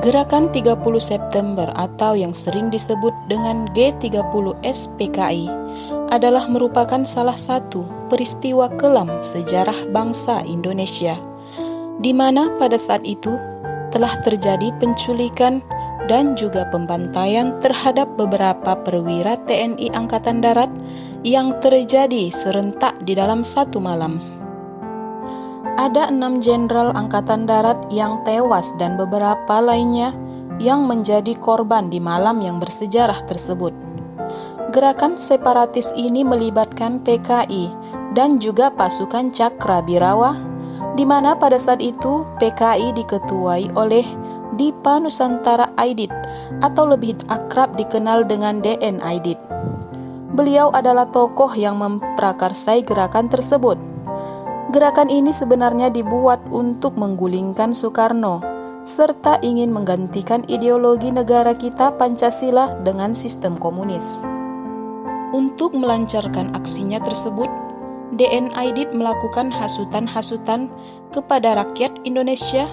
Gerakan 30 September atau yang sering disebut dengan G30S PKI adalah merupakan salah satu peristiwa kelam sejarah bangsa Indonesia, di mana pada saat itu telah terjadi penculikan dan juga pembantaian terhadap beberapa perwira TNI Angkatan Darat yang terjadi serentak di dalam satu malam. Ada 6 jenderal Angkatan Darat yang tewas dan beberapa lainnya yang menjadi korban di malam yang bersejarah tersebut. Gerakan separatis ini melibatkan PKI dan juga pasukan Cakrabirawa, di mana pada saat itu PKI diketuai oleh Dipa Nusantara Aidit atau lebih akrab dikenal dengan DN Aidit. Beliau adalah tokoh yang memprakarsai gerakan tersebut. Gerakan ini sebenarnya dibuat untuk menggulingkan Soekarno, serta ingin menggantikan ideologi negara kita Pancasila dengan sistem komunis. Untuk melancarkan aksinya tersebut, DN Aidit melakukan hasutan-hasutan kepada rakyat Indonesia,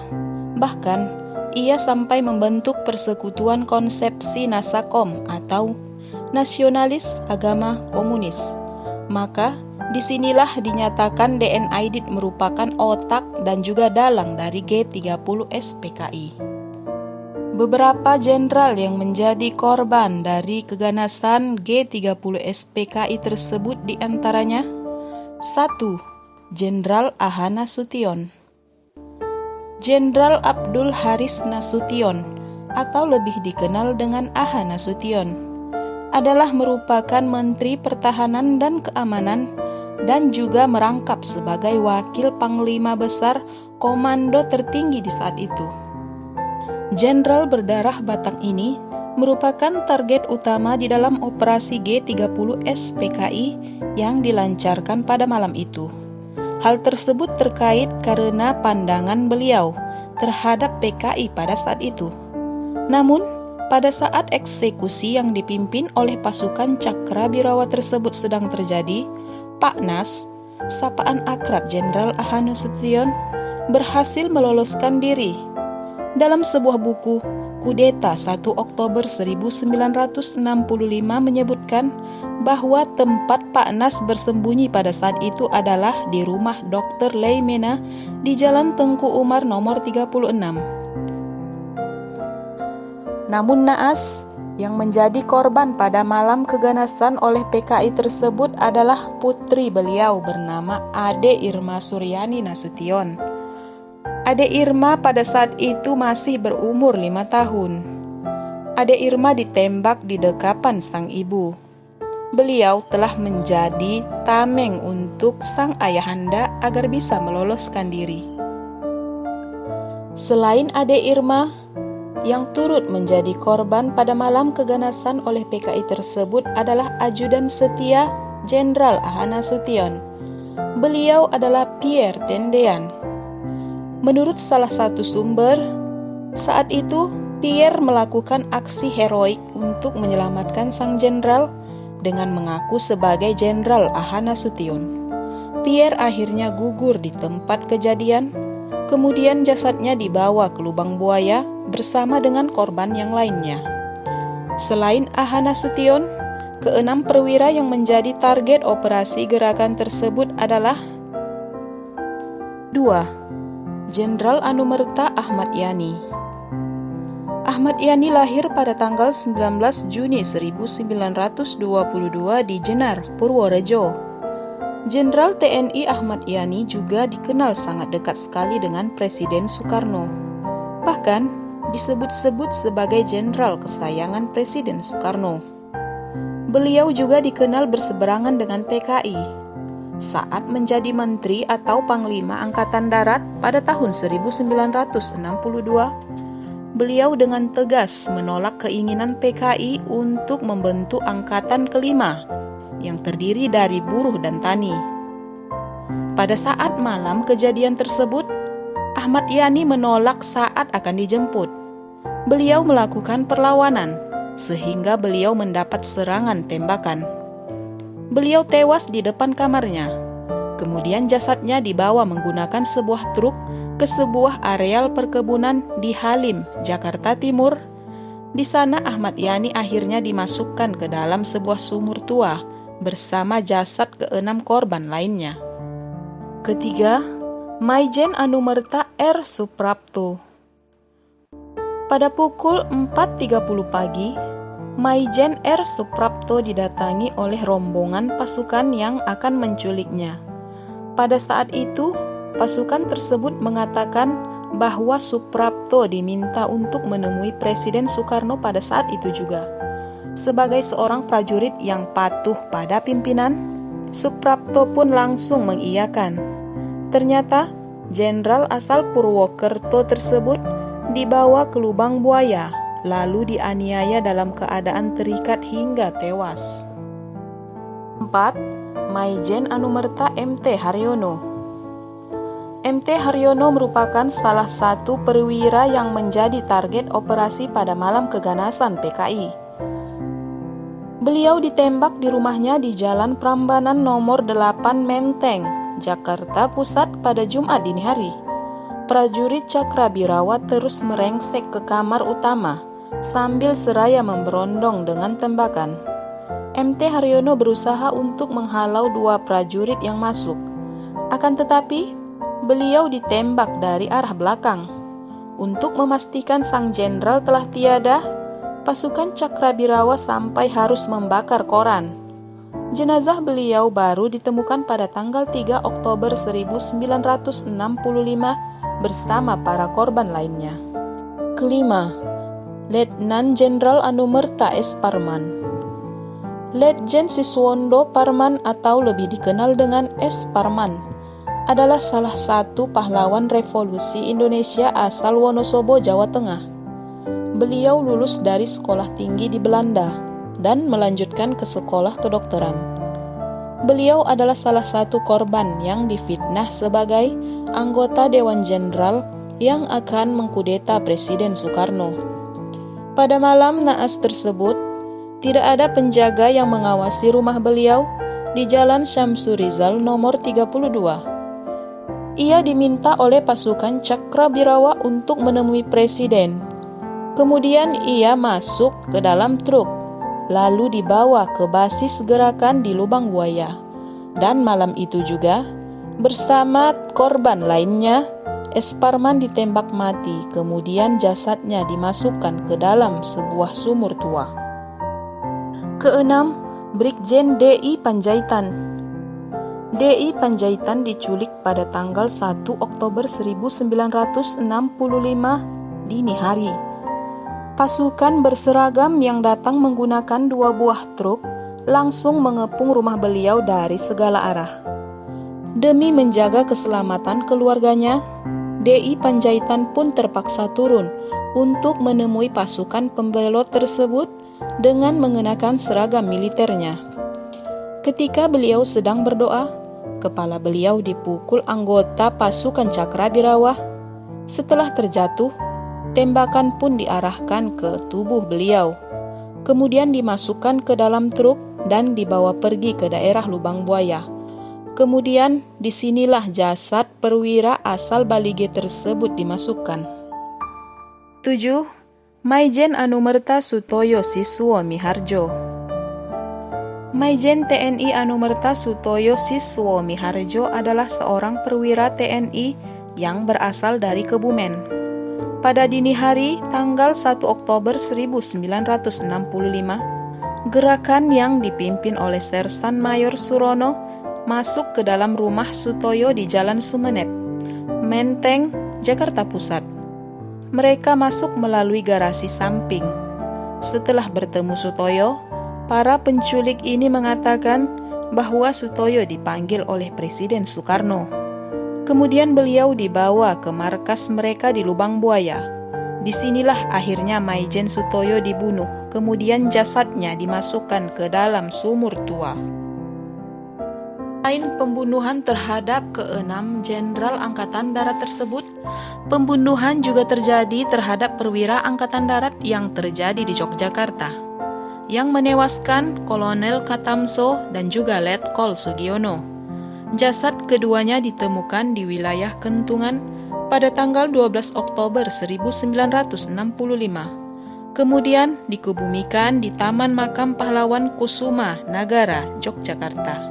bahkan ia sampai membentuk persekutuan konsepsi Nasakom atau Nasionalis Agama Komunis. Maka disinilah dinyatakan DN Aidit merupakan otak dan juga dalang dari G30S PKI. Beberapa jenderal yang menjadi korban dari keganasan G30S PKI tersebut diantaranya 1. Jenderal Aha Nasution. Jenderal Abdul Haris Nasution atau lebih dikenal dengan Aha Nasution adalah merupakan Menteri Pertahanan dan Keamanan dan juga merangkap sebagai Wakil Panglima Besar Komando Tertinggi di saat itu. Jenderal berdarah Batak ini merupakan target utama di dalam operasi G30S PKI yang dilancarkan pada malam itu. Hal tersebut terkait karena pandangan beliau terhadap PKI pada saat itu. Namun, pada saat eksekusi yang dipimpin oleh pasukan Cakrabirawa tersebut sedang terjadi, Pak Nas, sapaan akrab Jenderal Aha Nasution, berhasil meloloskan diri. Dalam sebuah buku, Kudeta 1 Oktober 1965 menyebutkan bahwa tempat Pak Nas bersembunyi pada saat itu adalah di rumah Dr. Leimena di Jalan Tengku Umar nomor 36. Namun naas, yang menjadi korban pada malam keganasan oleh PKI tersebut adalah putri beliau bernama Ade Irma Suryani Nasution. Ade Irma pada saat itu masih berumur 5 tahun. Ade Irma ditembak di dekapan sang ibu. Beliau telah menjadi tameng untuk sang ayahanda agar bisa meloloskan diri. Selain Ade Irma, yang turut menjadi korban pada malam keganasan oleh PKI tersebut adalah ajudan setia Jenderal Aha Nasution. Beliau adalah Pierre Tendean. Menurut salah satu sumber, saat itu Pierre melakukan aksi heroik untuk menyelamatkan sang jenderal dengan mengaku sebagai Jenderal Aha Nasution. Pierre akhirnya gugur di tempat kejadian, kemudian jasadnya dibawa ke lubang buaya bersama dengan korban yang lainnya. Selain Aha Nasution, ke-6 perwira yang menjadi target operasi gerakan tersebut adalah 2. Jenderal Anumerta Ahmad Yani. Ahmad Yani lahir pada tanggal 19 Juni 1922 di Jenar, Purworejo. Jenderal TNI Ahmad Yani juga dikenal sangat dekat sekali dengan Presiden Soekarno. Bahkan disebut-sebut sebagai jenderal kesayangan Presiden Soekarno. Beliau juga dikenal berseberangan dengan PKI. Saat menjadi Menteri atau Panglima Angkatan Darat pada tahun 1962, beliau dengan tegas menolak keinginan PKI untuk membentuk Angkatan Kelima yang terdiri dari buruh dan tani. Pada saat malam kejadian tersebut, Ahmad Yani menolak saat akan dijemput. Beliau melakukan perlawanan, sehingga beliau mendapat serangan tembakan. Beliau tewas di depan kamarnya. Kemudian jasadnya dibawa menggunakan sebuah truk ke sebuah areal perkebunan di Halim, Jakarta Timur. Di sana Ahmad Yani akhirnya dimasukkan ke dalam sebuah sumur tua bersama jasad ke-6 korban lainnya. Ketiga, Maijen Anumerta R. Suprapto. Pada pukul 4.30 pagi, Maijen R. Suprapto didatangi oleh rombongan pasukan yang akan menculiknya. Pada saat itu, pasukan tersebut mengatakan bahwa Suprapto diminta untuk menemui Presiden Soekarno pada saat itu juga. Sebagai seorang prajurit yang patuh pada pimpinan, Suprapto pun langsung mengiyakan. Ternyata, Jenderal asal Purwokerto tersebut dibawa ke lubang buaya, lalu dianiaya dalam keadaan terikat hingga tewas. 4. Maijen Anumerta MT Haryono. MT Haryono merupakan salah satu perwira yang menjadi target operasi pada malam keganasan PKI. Beliau ditembak di rumahnya di Jalan Prambanan nomor 8 Menteng, Jakarta Pusat pada Jumat dini hari. Prajurit Cakrabirawa terus merengsek ke kamar utama sambil seraya memberondong dengan tembakan. MT Haryono berusaha untuk menghalau 2 prajurit yang masuk. Akan tetapi, beliau ditembak dari arah belakang. Untuk memastikan sang jenderal telah tiada, pasukan Cakrabirawa sampai harus membakar koran. Jenazah beliau baru ditemukan pada tanggal 3 Oktober 1965 bersama para korban lainnya. Kelima, Letnan Jenderal Anumerta S. Parman. Letjen Siswondo Parman atau lebih dikenal dengan S. Parman adalah salah satu pahlawan revolusi Indonesia asal Wonosobo, Jawa Tengah. Beliau lulus dari sekolah tinggi di Belanda dan melanjutkan ke sekolah kedokteran. Beliau adalah salah satu korban yang difitnah sebagai anggota Dewan Jenderal yang akan mengkudeta Presiden Soekarno. Pada malam naas tersebut, tidak ada penjaga yang mengawasi rumah beliau di Jalan Syamsurizal nomor 32. Ia diminta oleh pasukan Cakrabirawa untuk menemui Presiden. Kemudian ia masuk ke dalam truk, lalu dibawa ke basis gerakan di Lubang Buaya. Dan malam itu juga, bersama korban lainnya, S. Parman ditembak mati, kemudian jasadnya dimasukkan ke dalam sebuah sumur tua. Keenam, Brigjen D.I. Panjaitan. D.I. Panjaitan diculik pada tanggal 1 Oktober 1965 dini hari. Pasukan berseragam yang datang menggunakan 2 buah truk langsung mengepung rumah beliau dari segala arah. Demi menjaga keselamatan keluarganya, D.I. Panjaitan pun terpaksa turun untuk menemui pasukan pembelot tersebut dengan mengenakan seragam militernya. Ketika beliau sedang berdoa, kepala beliau dipukul anggota pasukan Cakrabirawa. Setelah terjatuh, tembakan pun diarahkan ke tubuh beliau, kemudian dimasukkan ke dalam truk dan dibawa pergi ke daerah Lubang Buaya. Kemudian disinilah jasad perwira asal Balige tersebut dimasukkan. 7. Maijen Anumerta Sutoyo Siswo Miharjo. Maijen TNI Anumerta Sutoyo Siswo Miharjo adalah seorang perwira TNI yang berasal dari Kebumen. Pada dini hari, tanggal 1 Oktober 1965, gerakan yang dipimpin oleh Sersan Mayor Surono masuk ke dalam rumah Sutoyo di Jalan Sumenep, Menteng, Jakarta Pusat. Mereka masuk melalui garasi samping. Setelah bertemu Sutoyo, para penculik ini mengatakan bahwa Sutoyo dipanggil oleh Presiden Soekarno. Kemudian beliau dibawa ke markas mereka di Lubang Buaya. Disinilah akhirnya Maijen Sutoyo dibunuh, kemudian jasadnya dimasukkan ke dalam sumur tua. Selain pembunuhan terhadap ke-6 Jenderal Angkatan Darat tersebut, pembunuhan juga terjadi terhadap perwira Angkatan Darat yang terjadi di Yogyakarta, yang menewaskan Kolonel Katamso dan juga Letkol Sugiono. Jasad keduanya ditemukan di wilayah Kentungan pada tanggal 12 Oktober 1965. Kemudian dikebumikan di Taman Makam Pahlawan Kusuma Nagara, Yogyakarta.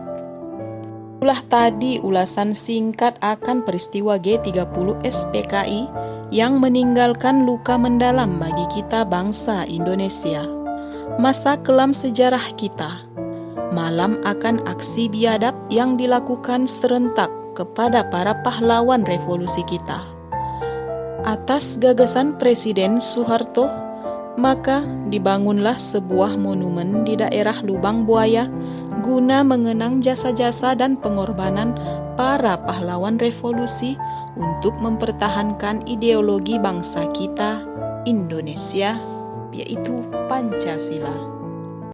Itulah tadi ulasan singkat akan peristiwa G30 SPKI yang meninggalkan luka mendalam bagi kita bangsa Indonesia. Masa kelam sejarah kita. Malam akan aksi biadab yang dilakukan serentak kepada para pahlawan revolusi kita. Atas gagasan Presiden Soeharto, maka dibangunlah sebuah monumen di daerah Lubang Buaya guna mengenang jasa-jasa dan pengorbanan para pahlawan revolusi untuk mempertahankan ideologi bangsa kita, Indonesia, yaitu Pancasila.